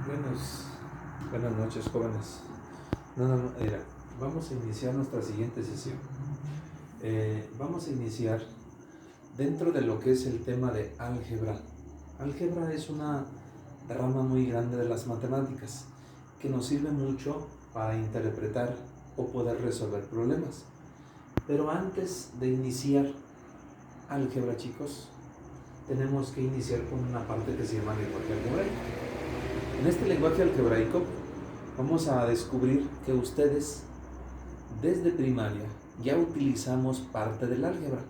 Buenas noches, jóvenes. Mira, vamos a iniciar nuestra siguiente sesión. Vamos a iniciar dentro de lo que es el tema de álgebra. Álgebra es una rama muy grande de las matemáticas que nos sirve mucho para interpretar o poder resolver problemas. Pero antes de iniciar álgebra, chicos, tenemos que iniciar con una parte que se llama lenguaje algebraico. En este lenguaje algebraico vamos a descubrir que ustedes desde primaria ya utilizamos parte del álgebra,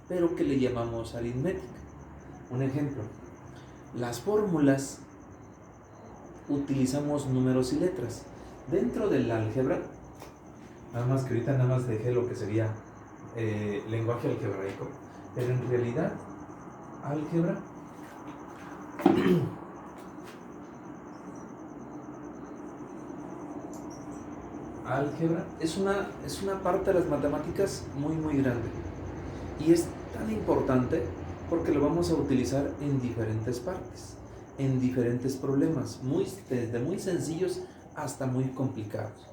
pero que le llamamos aritmética. Un ejemplo, las fórmulas utilizamos números y letras. Dentro del álgebra, nada más que ahorita dejé lo que sería lenguaje algebraico, pero en realidad álgebra es una parte de las matemáticas muy grande, y es tan importante porque lo vamos a utilizar en diferentes partes, en diferentes problemas, desde muy sencillos hasta muy complicados.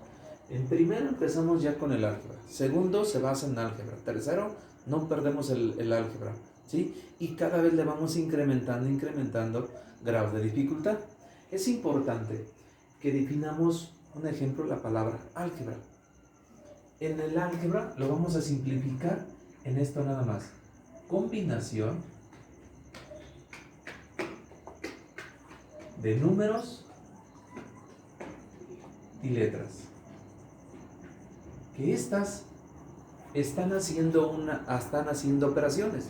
En primero empezamos ya con el álgebra, segundo se basa en álgebra, tercero no perdemos el álgebra, ¿sí? Y cada vez le vamos incrementando grados de dificultad. Es importante que definamos, un ejemplo, la palabra álgebra. En el álgebra lo vamos a simplificar en esto nada más: combinación de números y letras, que estas están haciendo operaciones.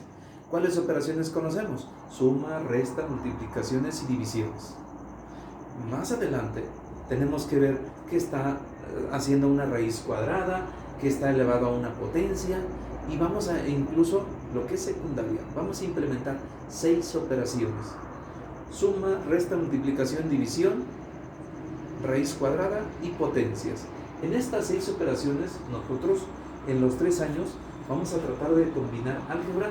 ¿Cuáles operaciones conocemos? Suma, resta, multiplicaciones y divisiones. Más adelante tenemos que ver que está haciendo una raíz cuadrada, que está elevado a una potencia, y vamos a, incluso lo que es secundaria, vamos a implementar 6 operaciones: suma, resta, multiplicación, división, raíz cuadrada y potencias. En estas 6 operaciones, nosotros en los 3 años vamos a tratar de combinar álgebra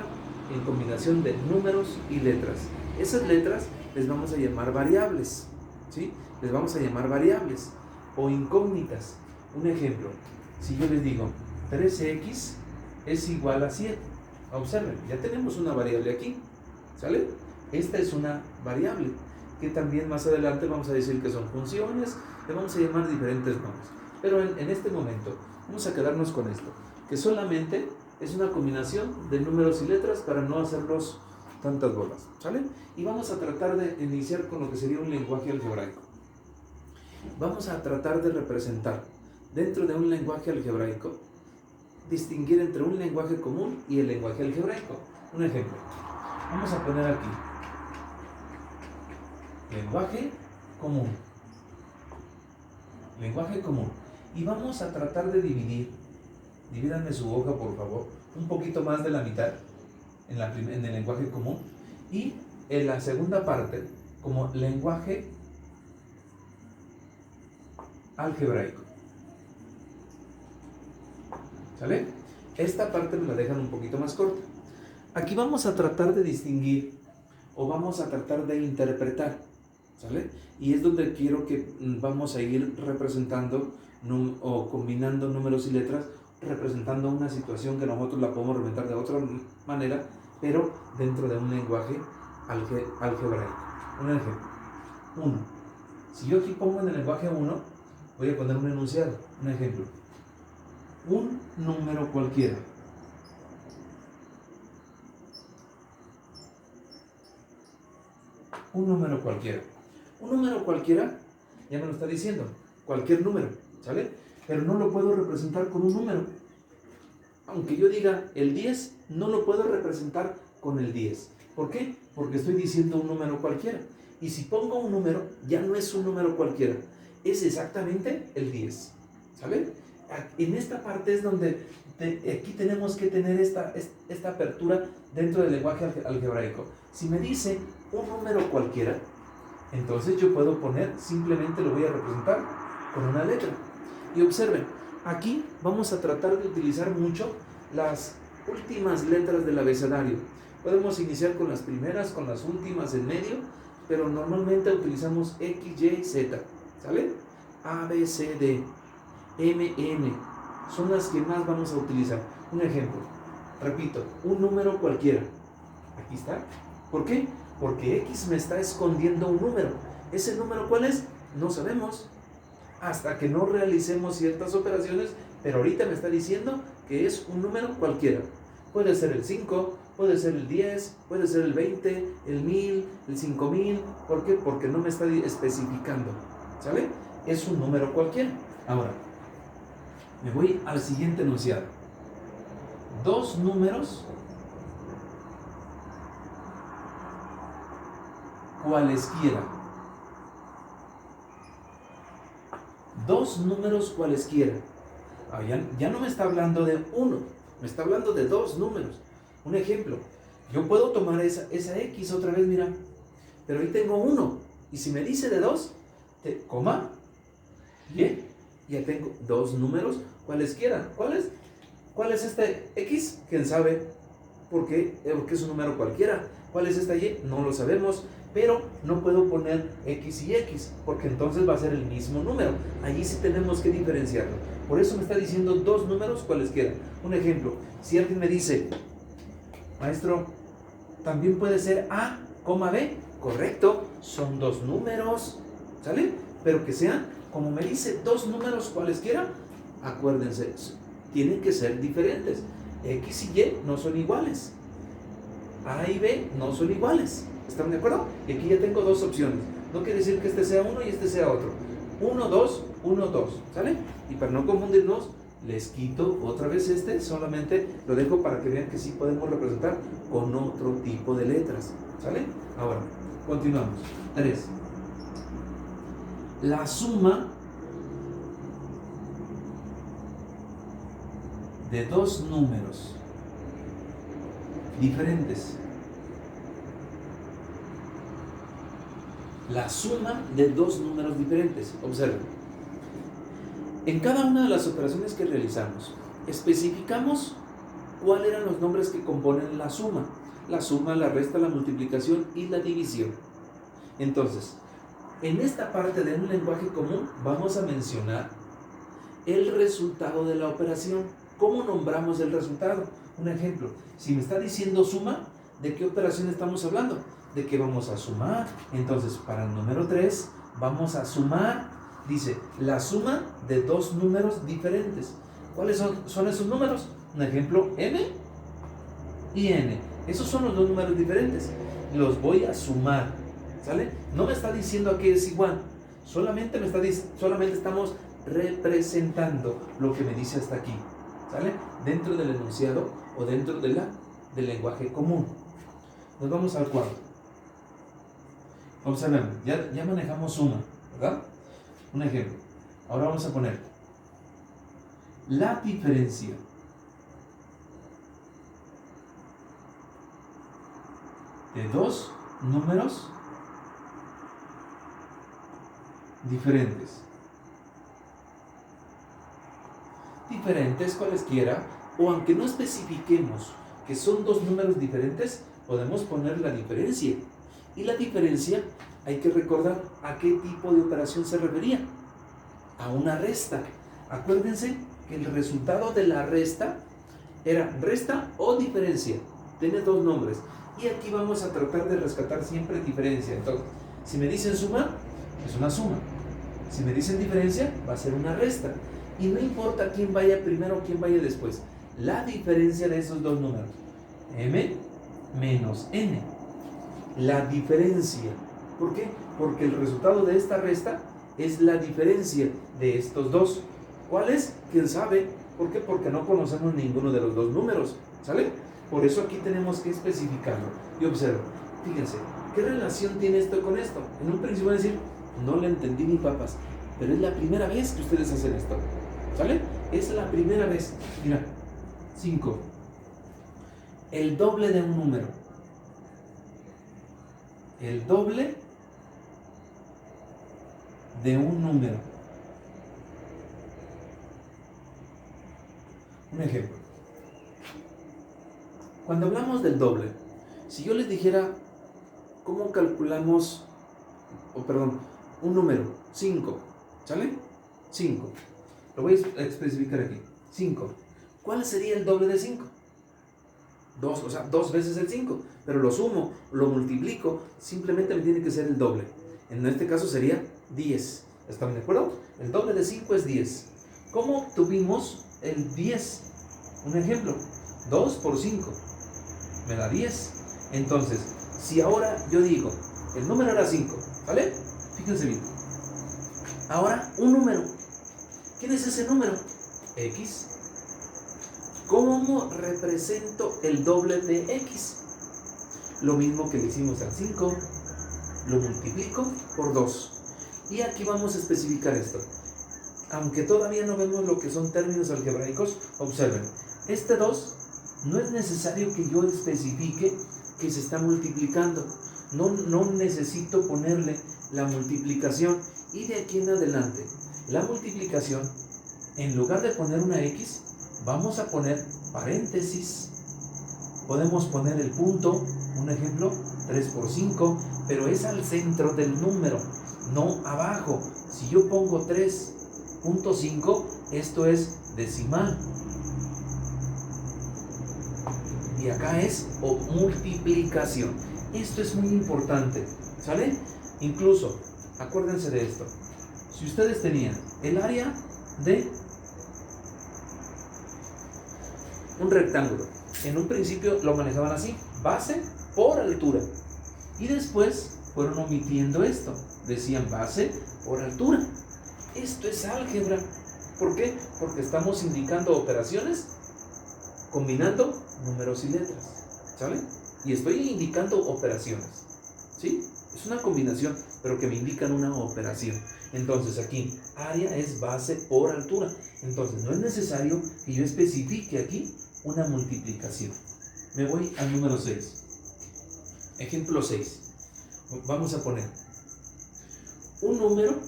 en combinación de números y letras. Esas letras les vamos a llamar variables, ¿sí? Les vamos a llamar variables o incógnitas. Un ejemplo, si yo les digo 3x es igual a 7, observen, ya tenemos una variable aquí, ¿sale? Esta es una variable que también más adelante vamos a decir que son funciones, le vamos a llamar diferentes nombres. Pero en este momento vamos a quedarnos con esto, que solamente es una combinación de números y letras para no hacerlos tantas bolas, ¿sale? Y vamos a tratar de iniciar con lo que sería un lenguaje algebraico. Vamos a tratar de representar dentro de un lenguaje algebraico, distinguir entre un lenguaje común y el lenguaje algebraico. Un ejemplo, vamos a poner aquí lenguaje común, y vamos a tratar de divídanme su hoja por favor, un poquito más de la mitad en el lenguaje común, y en la segunda parte como lenguaje algebraico, ¿sale? Esta parte me la dejan un poquito más corta. Aquí vamos a tratar de distinguir o vamos a tratar de interpretar, ¿sale? Y es donde quiero que vamos a ir representando o combinando números y letras, representando una situación que nosotros la podemos representar de otra manera, pero dentro de un lenguaje algebraico. Un ejemplo, 1. Si yo aquí pongo en el lenguaje 1, voy a poner un enunciado, un ejemplo: un número cualquiera. Un número cualquiera ya me lo está diciendo, cualquier número, ¿sale? Pero no lo puedo representar con un número. Aunque yo diga el 10, no lo puedo representar con el 10. ¿Por qué? Porque estoy diciendo un número cualquiera. Y si pongo un número, ya no es un número cualquiera, es exactamente el 10, ¿sale? En esta parte es donde aquí tenemos que tener esta apertura dentro del lenguaje algebraico. Si me dice un número cualquiera, entonces yo puedo poner, simplemente lo voy a representar con una letra. Y observen, aquí vamos a tratar de utilizar mucho las últimas letras del abecedario. Podemos iniciar con las primeras, con las últimas en medio, pero normalmente utilizamos X, Y, Z, ¿sale? A, B, C, D, M, N, son las que más vamos a utilizar. Un ejemplo, repito, un número cualquiera, aquí está. ¿Por qué? Porque X me está escondiendo un número. ¿Ese número cuál es? No sabemos, hasta que no realicemos ciertas operaciones, pero ahorita me está diciendo que es un número cualquiera. Puede ser el 5, puede ser el 10, puede ser el 20, el 1000, el 5000. ¿Por qué? Porque no me está especificando, ¿sale? Es un número cualquiera. Ahora, me voy al siguiente enunciado. Dos números cualesquiera. Dos números cualesquiera. Ya no me está hablando de uno, me está hablando de dos números. Un ejemplo, yo puedo tomar esa X otra vez, mira, pero ahí tengo uno. Y si me dice de dos, coma, bien, ya tengo dos números cualesquiera. ¿Cuál es este X? ¿Quién sabe? ¿Por qué? Porque es un número cualquiera. ¿Cuál es esta Y? No lo sabemos, pero no puedo poner X y X, porque entonces va a ser el mismo número. Allí sí tenemos que diferenciarlo. Por eso me está diciendo dos números cualesquiera. Un ejemplo, si alguien me dice, maestro, también puede ser A, B, correcto, son dos números, ¿sale? Pero que sean, como me dice, dos números cualesquiera, acuérdense, tienen que ser diferentes. X y Y no son iguales. A y B no son iguales. ¿Están de acuerdo? Y aquí ya tengo dos opciones. No quiere decir que este sea uno y este sea otro. 1, 2, 1, 2. ¿Sale? Y para no confundirnos, les quito otra vez este. Solamente lo dejo para que vean que sí podemos representar con otro tipo de letras. ¿Sale? Ahora, continuamos. 3. La suma de dos números diferentes. La suma de dos números diferentes. Observen. En cada una de las operaciones que realizamos, especificamos cuáles eran los nombres que componen la suma. La suma, la resta, la multiplicación y la división. Entonces, en esta parte de un lenguaje común vamos a mencionar el resultado de la operación. ¿Cómo nombramos el resultado? Un ejemplo, si me está diciendo suma, ¿de qué operación estamos hablando? De que vamos a sumar. Entonces, para el número 3, vamos a sumar, dice, la suma de dos números diferentes. ¿Cuáles son esos números? Un ejemplo, M y N. Esos son los dos números diferentes. Los voy a sumar, ¿sale? No me está diciendo a qué es igual. Solamente estamos representando lo que me dice hasta aquí, ¿sale? Dentro del enunciado o dentro del lenguaje común. Nos vamos al cuadro. Observemos, ya manejamos suma, ¿verdad? Un ejemplo. Ahora vamos a poner la diferencia de dos números diferentes. Diferentes cualesquiera, o aunque no especifiquemos que son dos números diferentes, podemos poner la diferencia. Y la diferencia, hay que recordar a qué tipo de operación se refería. A una resta. Acuérdense que el resultado de la resta era resta o diferencia. Tiene dos nombres. Y aquí vamos a tratar de rescatar siempre diferencia. Entonces, si me dicen suma, es una suma. Si me dicen diferencia, va a ser una resta. Y no importa quién vaya primero o quién vaya después. La diferencia de esos dos números. M menos N. La diferencia. ¿Por qué? Porque el resultado de esta resta es la diferencia de estos dos. ¿Cuál es? ¿Quién sabe? ¿Por qué? Porque no conocemos ninguno de los dos números. ¿Sale? Por eso aquí tenemos que especificarlo. Y observa, fíjense, ¿qué relación tiene esto con esto? En un principio van a decir, no le entendí ni papas, pero es la primera vez que ustedes hacen esto. ¿Sale? Es la primera vez. Mira, 5. El doble de un número. El doble de un número. Un ejemplo. Cuando hablamos del doble, si yo les dijera cómo calculamos un número, 5, ¿sale? 5. Lo voy a especificar aquí. 5. ¿Cuál sería el doble de 5? 2, o sea, 2 veces el 5. Pero lo sumo, lo multiplico, simplemente me tiene que ser el doble. En este caso sería 10. ¿Están de acuerdo? El doble de 5 es 10. ¿Cómo obtuvimos el 10? Un ejemplo. 2 por 5 me da 10. Entonces, si ahora yo digo, el número era 5, ¿vale? Fíjense bien. Ahora, un número. ¿Quién es ese número? X. ¿Cómo represento el doble de X? Lo mismo que le hicimos al 5, lo multiplico por 2. Y aquí vamos a especificar esto. Aunque todavía no vemos lo que son términos algebraicos, observen. Este 2 no es necesario que yo especifique que se está multiplicando. No necesito ponerle la multiplicación. Y de aquí en adelante, la multiplicación, en lugar de poner una X, vamos a poner paréntesis. Podemos poner el punto, un ejemplo, 3 por 5, pero es al centro del número, no abajo. Si yo pongo 3.5, esto es decimal. Y acá es multiplicación. Esto es muy importante, ¿sale? Incluso, acuérdense de esto. Si ustedes tenían el área de un rectángulo, en un principio lo manejaban así, base por altura. Y después fueron omitiendo esto. Decían base por altura. Esto es álgebra. ¿Por qué? Porque estamos indicando operaciones combinando números y letras, ¿sale? Y estoy indicando operaciones, ¿sí? Es una combinación, pero que me indican una operación. Entonces aquí, área es base por altura. Entonces no es necesario que yo especifique aquí una multiplicación. Me voy al número 6. Ejemplo 6. Vamos a poner un número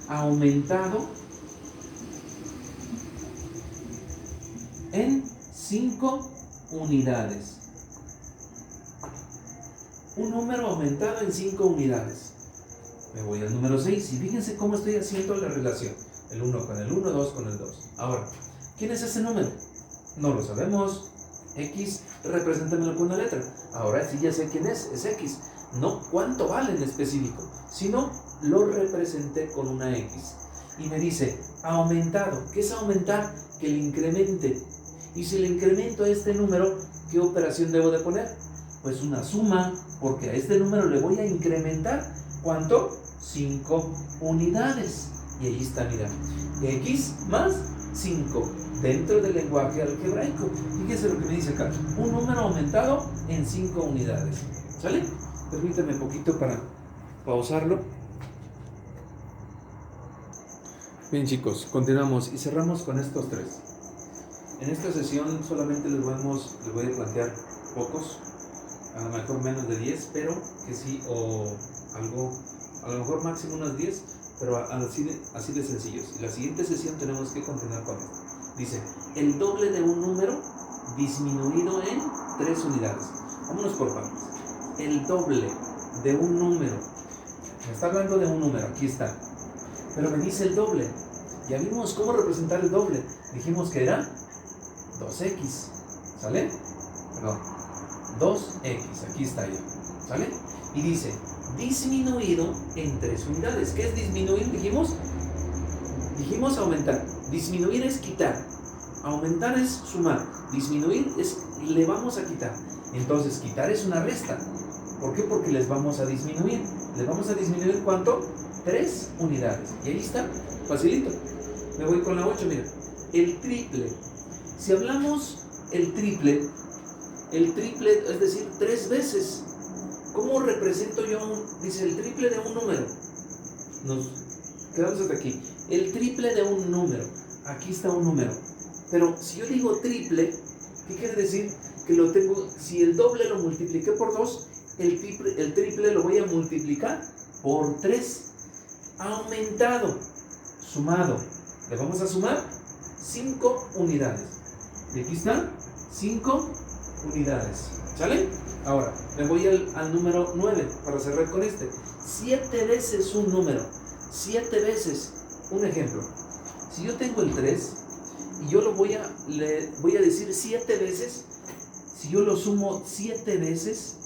aumentado en 5 unidades. Un número aumentado en 5 unidades. Me voy al número 6 y fíjense cómo estoy haciendo la relación. El 1 con el 1, 2 con el 2. Ahora, ¿quién es ese número? No lo sabemos. X, represéntamelo con una letra. Ahora sí ya sé quién es X. No cuánto vale en específico, sino lo representé con una X. Y me dice, aumentado. ¿Qué es aumentar? Que le incremente. Y si le incremento a este número, ¿qué operación debo de poner? Pues una suma, porque a este número le voy a incrementar, ¿cuánto? 5 unidades. Y ahí está, mira, X más 5, dentro del lenguaje algebraico. Fíjense lo que me dice acá, un número aumentado en 5 unidades. ¿Sale? Permítame un poquito para pausarlo. Bien, chicos, continuamos y cerramos con estos 3. En esta sesión solamente les voy a plantear pocos, a lo mejor menos de 10, pero que sí, o algo, a lo mejor máximo unos 10, pero así de sencillos. Y la siguiente sesión tenemos que continuar con esto. Dice, el doble de un número disminuido en 3 unidades. Vámonos por partes. El doble de un número. Me está hablando de un número, aquí está. Pero me dice el doble. Ya vimos cómo representar el doble. Dijimos que era 2x. ¿Sale? Perdón. 2x. Aquí está ya. ¿Sale? Y dice, disminuido en 3 unidades. ¿Qué es disminuir? Dijimos aumentar. Disminuir es quitar. Aumentar es sumar. Disminuir es le vamos a quitar. Entonces, quitar es una resta. ¿Por qué? Porque les vamos a disminuir. ¿Les vamos a disminuir cuánto? 3 unidades. Y ahí está. Facilito. Me voy con la 8, mira. El triple. Si hablamos el triple, es decir, 3 veces. ¿Cómo represento yo dice el triple de un número? Nos quedamos hasta aquí. El triple de un número. Aquí está un número. Pero si yo digo triple, ¿qué quiere decir? Que lo tengo, si el doble lo multipliqué por 2, el triple lo voy a multiplicar por 3. Aumentado, sumado. Le vamos a sumar 5 unidades. Y aquí están 5 unidades. ¿Sale? Ahora, me voy al número 9 para cerrar con este. 7 veces un número. 7 veces. Un ejemplo. Si yo tengo el 3 y yo le voy a decir 7 veces, si yo lo sumo 7 veces,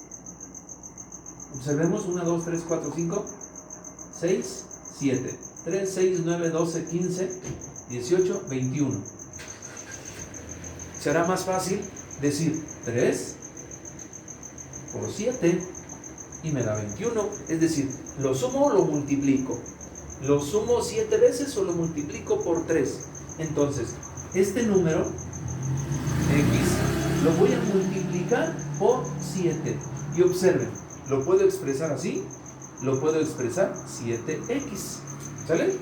observemos 1, 2, 3, 4, 5, 6, 7. 3, 6, 9, 12, 15, 18, 21. Será más fácil decir 3 por 7 y me da 21. Es decir, ¿lo sumo o lo multiplico? ¿Lo sumo 7 veces o lo multiplico por 3? Entonces, este número x lo voy a multiplicar por 7. Y observen, lo puedo expresar así, lo puedo expresar 7x. ¿Sale?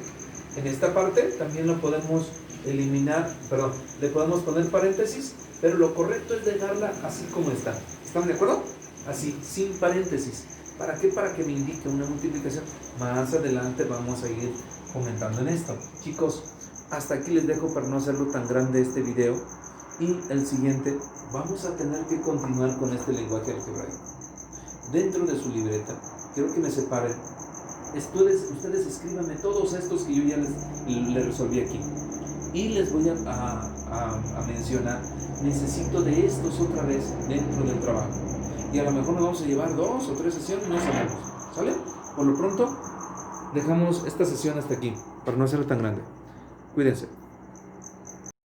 En esta parte también lo podemos eliminar, perdón, le podemos poner paréntesis, pero lo correcto es dejarla así como está. ¿Están de acuerdo? Así, sin paréntesis. ¿Para qué? Para que me indique una multiplicación. Más adelante vamos a ir comentando en esto. Chicos, hasta aquí les dejo para no hacerlo tan grande este video. Y el siguiente, vamos a tener que continuar con este lenguaje algebraico. Dentro de su libreta, quiero que me separen. Ustedes escríbanme todos estos que yo ya les resolví aquí. Y les voy a mencionar, necesito de estos otra vez dentro del trabajo. Y a lo mejor nos vamos a llevar 2 o 3 sesiones, no sabemos. ¿Sale? Por lo pronto, dejamos esta sesión hasta aquí, para no hacerla tan grande. Cuídense.